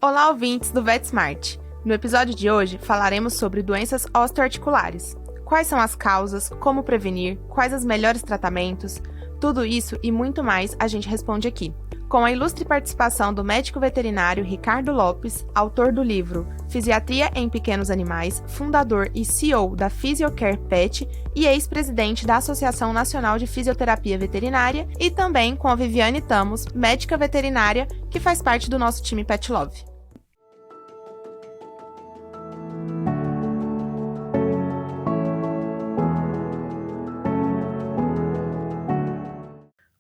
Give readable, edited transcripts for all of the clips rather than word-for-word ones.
Olá, ouvintes do VetSmart. No episódio de hoje, falaremos sobre doenças osteoarticulares. Quais são as causas, como prevenir, quais os melhores tratamentos, tudo isso e muito mais a gente responde aqui. Com a ilustre participação do médico veterinário Ricardo Lopes, autor do livro Fisiatria em Pequenos Animais, fundador e CEO da PhysioCare Pet e ex-presidente da Associação Nacional de Fisioterapia Veterinária, e também com a Viviane Tamos, médica veterinária, que faz parte do nosso time Pet Love.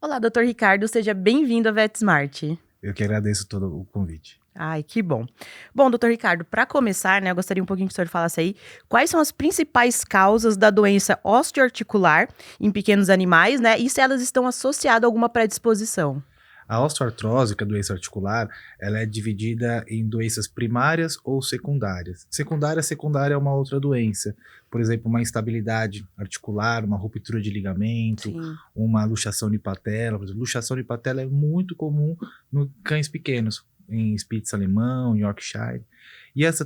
Olá, Dr. Ricardo, seja bem-vindo à VetSmart. Eu que agradeço todo o convite. Ai, que bom. Bom, Dr. Ricardo, para começar, eu gostaria um pouquinho que o senhor falasse aí quais são as principais causas da doença osteoarticular em pequenos animais, e se elas estão associadas a alguma predisposição. A osteoartrose, que é a doença articular, ela é dividida em doenças primárias ou secundárias. Secundária é uma outra doença. Por exemplo, uma instabilidade articular, uma ruptura de ligamento, Sim. uma luxação de patela. Por exemplo, luxação de patela é muito comum em cães pequenos, em Spitz alemão, Yorkshire. E essa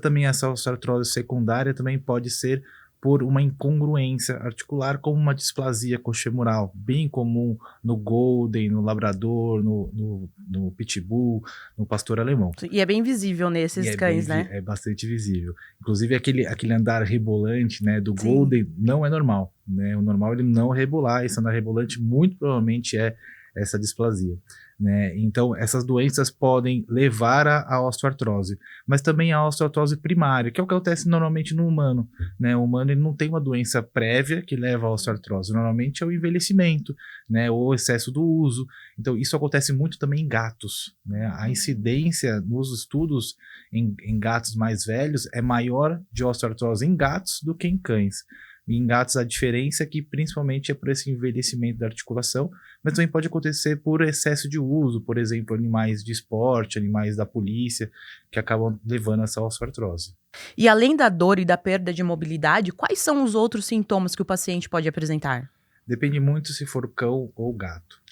osteoartrose secundária também pode ser por uma incongruência articular, como uma displasia coxofemoral, bem comum no Golden, no Labrador, no Pitbull, no Pastor Alemão. E é bem visível nesses cães, né? É bastante visível. Inclusive, aquele andar rebolante, do Sim. Golden não é normal, O normal é ele não rebolar. Esse andar rebolante muito provavelmente é essa displasia. Então, essas doenças podem levar à osteoartrose, mas também a osteoartrose primária, que é o que acontece normalmente no humano. O humano ele não tem uma doença prévia que leva à osteoartrose, normalmente é o envelhecimento, ou o excesso do uso. Então, isso acontece muito também em gatos. A incidência nos estudos em gatos mais velhos é maior de osteoartrose em gatos do que em cães. Em gatos, a diferença é que principalmente é por esse envelhecimento da articulação, mas também pode acontecer por excesso de uso, por exemplo, animais de esporte, animais da polícia, que acabam levando essa osteoartrose. E além da dor e da perda de mobilidade, quais são os outros sintomas que o paciente pode apresentar? Depende muito se for cão ou gato.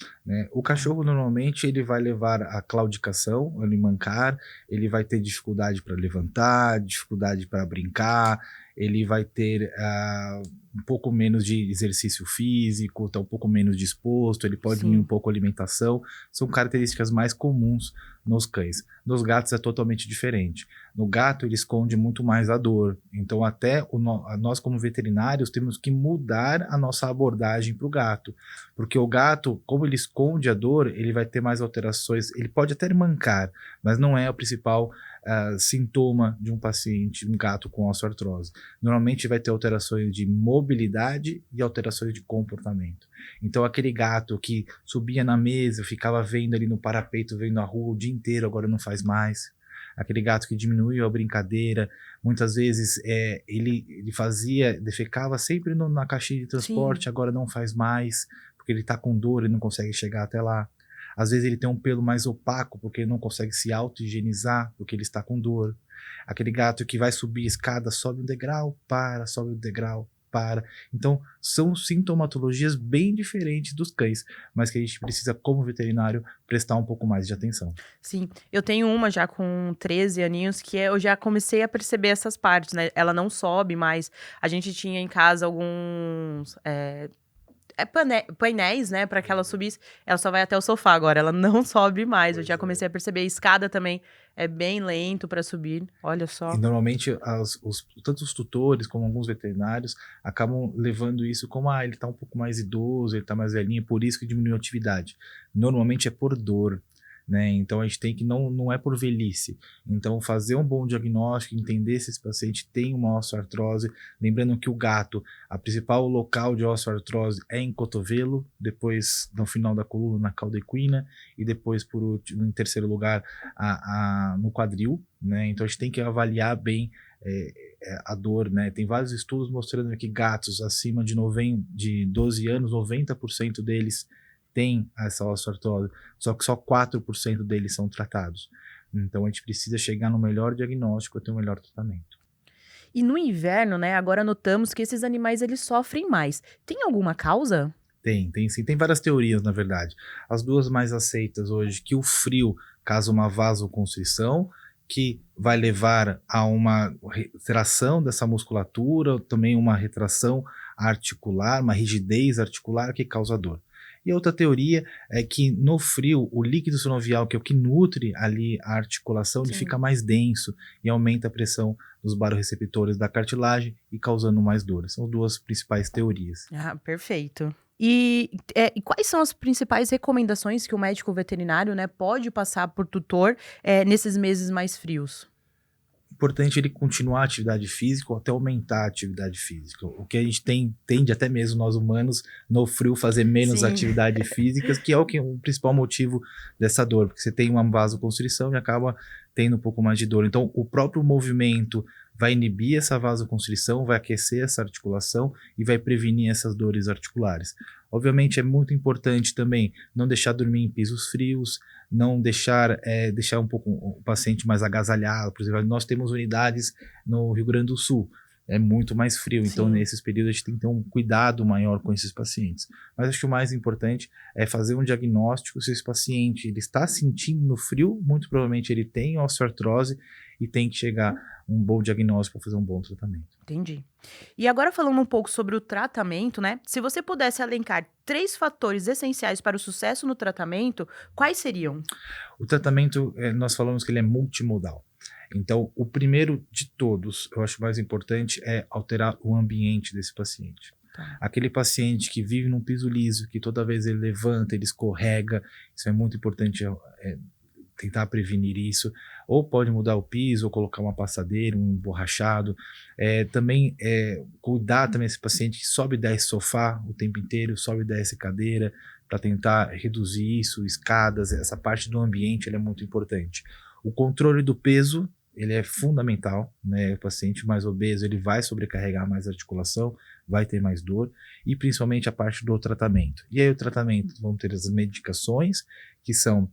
O cachorro normalmente ele vai levar a claudicação, ele mancar, ele vai ter dificuldade para levantar, dificuldade para brincar, ele vai ter um pouco menos de exercício físico, está um pouco menos disposto, ele pode diminuir um pouco a alimentação. São características mais comuns nos cães. Nos gatos é totalmente diferente. No gato ele esconde muito mais a dor, então até nós como veterinários temos que mudar a nossa abordagem para o gato, porque o gato, como ele esconde a dor, ele vai ter mais alterações, ele pode até mancar, mas não é o principal sintoma de um paciente, um gato com osteoartrose. Normalmente vai ter alterações de mobilidade e alterações de comportamento. Então aquele gato que subia na mesa, ficava vendo ali no parapeito, vendo a rua o dia inteiro, agora não faz mais. Aquele gato que diminuiu a brincadeira, muitas vezes ele defecava sempre na caixinha de transporte, agora não faz mais, porque ele está com dor e não consegue chegar até lá. Às vezes ele tem um pelo mais opaco, porque ele não consegue se auto-higienizar, porque ele está com dor. Aquele gato que vai subir a escada, sobe um degrau, para, sobe um degrau, para. Então, são sintomatologias bem diferentes dos cães, mas que a gente precisa, como veterinário, prestar um pouco mais de atenção. Sim, eu tenho uma já com 13 aninhos que eu já comecei a perceber essas partes, Ela não sobe mais. A gente tinha em casa alguns painéis, para que ela subisse. Ela só vai até o sofá agora, ela não sobe mais. Eu já comecei a perceber. A escada também é bem lento para subir, olha só. E normalmente tanto os tutores como alguns veterinários acabam levando isso como ele está um pouco mais idoso, ele está mais velhinho, por isso que diminuiu a atividade. Normalmente é por dor. Então a gente tem que, não é por velhice, então fazer um bom diagnóstico, entender se esse paciente tem uma osteoartrose, lembrando que o gato, a principal local de osteoartrose é em cotovelo, depois no final da coluna, na cauda-equina, e depois em terceiro lugar no quadril, então a gente tem que avaliar bem a dor, Tem vários estudos mostrando que gatos acima de 12 anos, 90% deles tem essa osteoartrose, só que só 4% deles são tratados. Então a gente precisa chegar no melhor diagnóstico, ter um melhor tratamento. E no inverno, agora notamos que esses animais eles sofrem mais. Tem alguma causa? Tem sim. Tem várias teorias, na verdade. As duas mais aceitas hoje, que o frio causa uma vasoconstrição que vai levar a uma retração dessa musculatura, também uma retração articular, uma rigidez articular que causa dor. E a outra teoria é que no frio, o líquido sinovial, que é o que nutre ali a articulação, ele Sim. fica mais denso e aumenta a pressão dos barorreceptores da cartilagem e causando mais dor. São duas principais teorias. Ah, perfeito. E quais são as principais recomendações que o médico veterinário, né, pode passar por tutor nesses meses mais frios? Importante ele continuar a atividade física ou até aumentar a atividade física. O que a gente tende até mesmo nós humanos no frio fazer menos Sim. atividade física, que é o principal motivo dessa dor, porque você tem uma vasoconstrição e acaba tendo um pouco mais de dor. Então o próprio movimento vai inibir essa vasoconstrição, vai aquecer essa articulação e vai prevenir essas dores articulares. Obviamente é muito importante também não deixar dormir em pisos frios, não deixar um pouco o paciente mais agasalhado. Por exemplo, nós temos unidades no Rio Grande do Sul, é muito mais frio, então Sim. nesses períodos a gente tem que ter um cuidado maior com esses pacientes. Mas acho que o mais importante é fazer um diagnóstico se esse paciente ele está sentindo no frio, muito provavelmente ele tem osteoartrose e tem que chegar um bom diagnóstico para fazer um bom tratamento. Entendi. E agora falando um pouco sobre o tratamento, né? Se você pudesse elencar 3 fatores essenciais para o sucesso no tratamento, quais seriam? O tratamento, nós falamos que ele é multimodal. Então, o primeiro de todos, eu acho mais importante, é alterar o ambiente desse paciente. Tá. Aquele paciente que vive num piso liso, que toda vez ele levanta, ele escorrega, isso é muito importante, tentar prevenir isso. Ou pode mudar o piso, ou colocar uma passadeira, um emborrachado. Também cuidar também desse paciente que sobe e desce sofá o tempo inteiro, sobe e desce cadeira, para tentar reduzir isso, escadas, essa parte do ambiente ela é muito importante. O controle do peso, ele é fundamental, né? O paciente mais obeso, ele vai sobrecarregar mais a articulação, vai ter mais dor, e principalmente a parte do tratamento. E aí o tratamento, vão ter as medicações, que são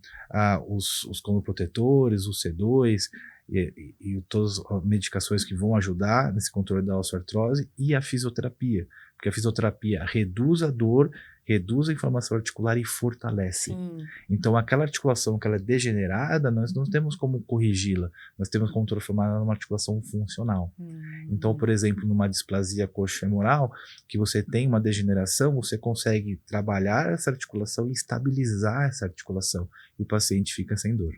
os cronoprotetores, o C2, e todas as medicações que vão ajudar nesse controle da osteoartrose, e a fisioterapia, porque a fisioterapia reduz a dor, reduz a inflamação articular e fortalece. Sim. Então, aquela articulação que ela é degenerada, nós não temos como corrigi-la, nós temos como transformá-la numa articulação funcional. Então, por exemplo, numa displasia coxofemoral, que você tem uma degeneração, você consegue trabalhar essa articulação e estabilizar essa articulação, e o paciente fica sem dor.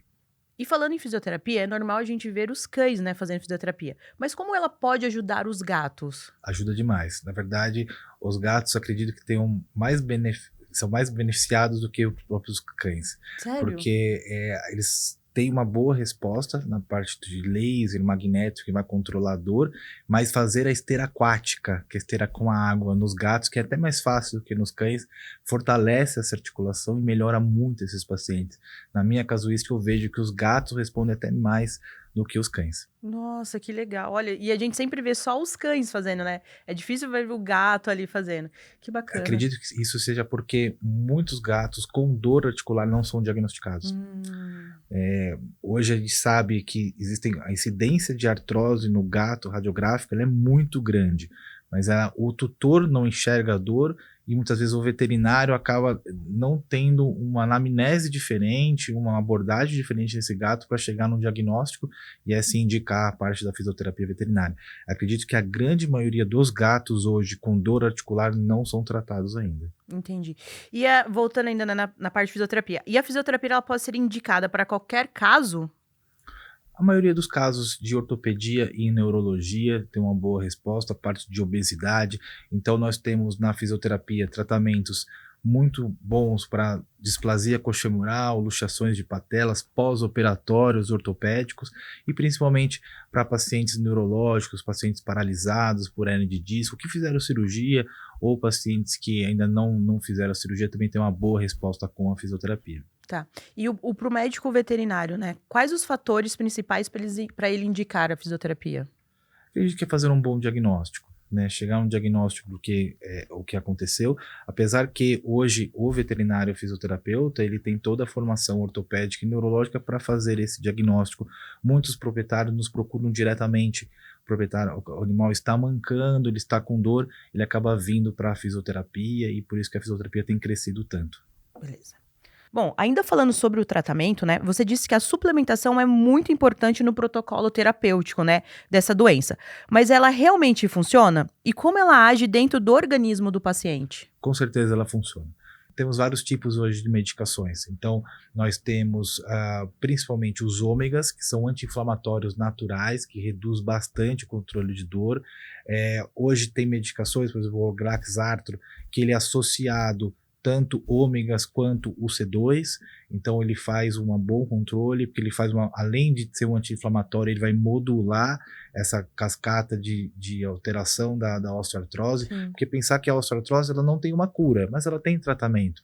E falando em fisioterapia, é normal a gente ver os cães, né, fazendo fisioterapia. Mas como ela pode ajudar os gatos? Ajuda demais. Na verdade, os gatos acredito que são mais beneficiados do que os próprios cães. Sério? Porque eles têm uma boa resposta na parte de laser, magnético, que vai controlar a dor, mas fazer a esteira aquática, que é a esteira com a água, nos gatos, que é até mais fácil do que nos cães, fortalece essa articulação e melhora muito esses pacientes. Na minha casuística, eu vejo que os gatos respondem até mais do que os cães. Nossa, que legal. Olha, e a gente sempre vê só os cães fazendo, né? É difícil ver o gato ali fazendo. Que bacana. Acredito que isso seja porque muitos gatos com dor articular não são diagnosticados. Hoje a gente sabe que a incidência de artrose no gato radiográfica ela é muito grande, mas o tutor não enxerga a dor e muitas vezes o veterinário acaba não tendo uma anamnese diferente, uma abordagem diferente desse gato para chegar num diagnóstico e assim indicar a parte da fisioterapia veterinária. Acredito que a grande maioria dos gatos hoje com dor articular não são tratados ainda. Entendi. E voltando ainda na parte de fisioterapia. E a fisioterapia ela pode ser indicada para qualquer caso? A maioria dos casos de ortopedia e neurologia tem uma boa resposta, a parte de obesidade. Então nós temos na fisioterapia tratamentos muito bons para displasia coxofemoral, luxações de patelas, pós-operatórios ortopédicos e principalmente para pacientes neurológicos, pacientes paralisados por hernia de disco, que fizeram cirurgia ou pacientes que ainda não fizeram a cirurgia também tem uma boa resposta com a fisioterapia. Tá. E pro médico veterinário, né? Quais os fatores principais para ele indicar a fisioterapia? A gente quer fazer um bom diagnóstico, né? Chegar a um diagnóstico do que o que aconteceu, apesar que hoje o veterinário fisioterapeuta ele tem toda a formação ortopédica e neurológica para fazer esse diagnóstico. Muitos proprietários nos procuram diretamente. O proprietário, o animal está mancando, ele está com dor, ele acaba vindo para a fisioterapia e por isso que a fisioterapia tem crescido tanto. Beleza. Bom, ainda falando sobre o tratamento, né? Você disse que a suplementação é muito importante no protocolo terapêutico, né? Dessa doença. Mas ela realmente funciona? E como ela age dentro do organismo do paciente? Com certeza ela funciona. Temos vários tipos hoje de medicações. Então, nós temos principalmente os ômegas, que são anti-inflamatórios naturais, que reduz bastante o controle de dor. Hoje tem medicações, por exemplo, o Orgrax/Artro, que ele é associado tanto ômegas quanto o C2, então ele faz um bom controle, porque ele faz além de ser um anti-inflamatório, ele vai modular essa cascata de alteração da osteoartrose, porque pensar que a osteoartrose ela não tem uma cura, mas ela tem tratamento.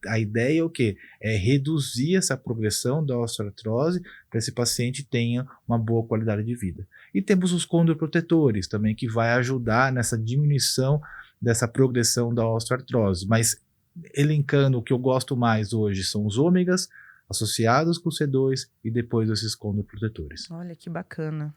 A ideia é o quê? É reduzir essa progressão da osteoartrose para esse paciente tenha uma boa qualidade de vida. E temos os condroprotetores também, que vai ajudar nessa diminuição dessa progressão da osteoartrose, mas elencando o que eu gosto mais hoje são os ômegas associados com o C2 e depois esses condroprotetores. Olha que bacana.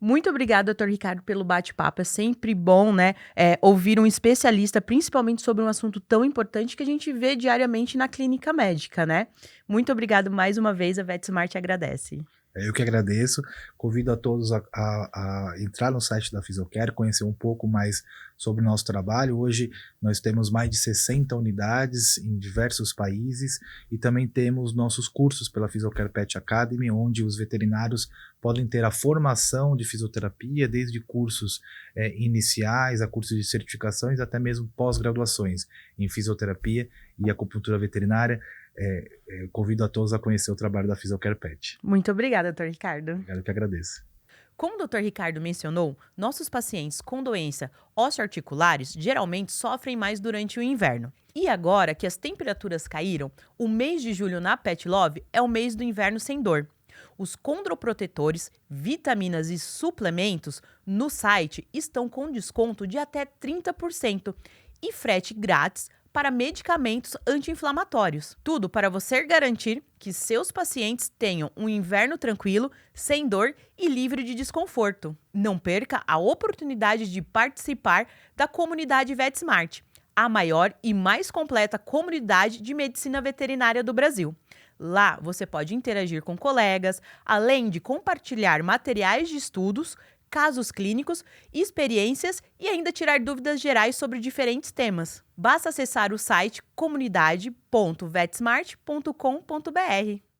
Muito obrigada, Dr. Ricardo, pelo bate-papo. É sempre bom, né, ouvir um especialista, principalmente sobre um assunto tão importante que a gente vê diariamente na clínica médica, né? Muito obrigado mais uma vez, a VetSmart agradece. Eu que agradeço, convido a todos a entrar no site da Physiocare, conhecer um pouco mais sobre o nosso trabalho. Hoje nós temos mais de 60 unidades em diversos países e também temos nossos cursos pela Physiocare Pet Academy, onde os veterinários podem ter a formação de fisioterapia, desde cursos iniciais a cursos de certificações, até mesmo pós-graduações em fisioterapia e acupuntura veterinária. Convido a todos a conhecer o trabalho da Physiocare Pet. Muito obrigada, Dr. Ricardo. Eu que agradeço. Como o Dr. Ricardo mencionou, nossos pacientes com doença osteoarticulares geralmente sofrem mais durante o inverno. E agora que as temperaturas caíram, o mês de julho na Pet Love é o mês do inverno sem dor. Os condroprotetores, vitaminas e suplementos no site estão com desconto de até 30% e frete grátis para medicamentos anti-inflamatórios. Tudo para você garantir que seus pacientes tenham um inverno tranquilo, sem dor e livre de desconforto. Não perca a oportunidade de participar da comunidade VetSmart, a maior e mais completa comunidade de medicina veterinária do Brasil. Lá você pode interagir com colegas, além de compartilhar materiais de estudos, casos clínicos, experiências e ainda tirar dúvidas gerais sobre diferentes temas. Basta acessar o site comunidade.vetsmart.com.br.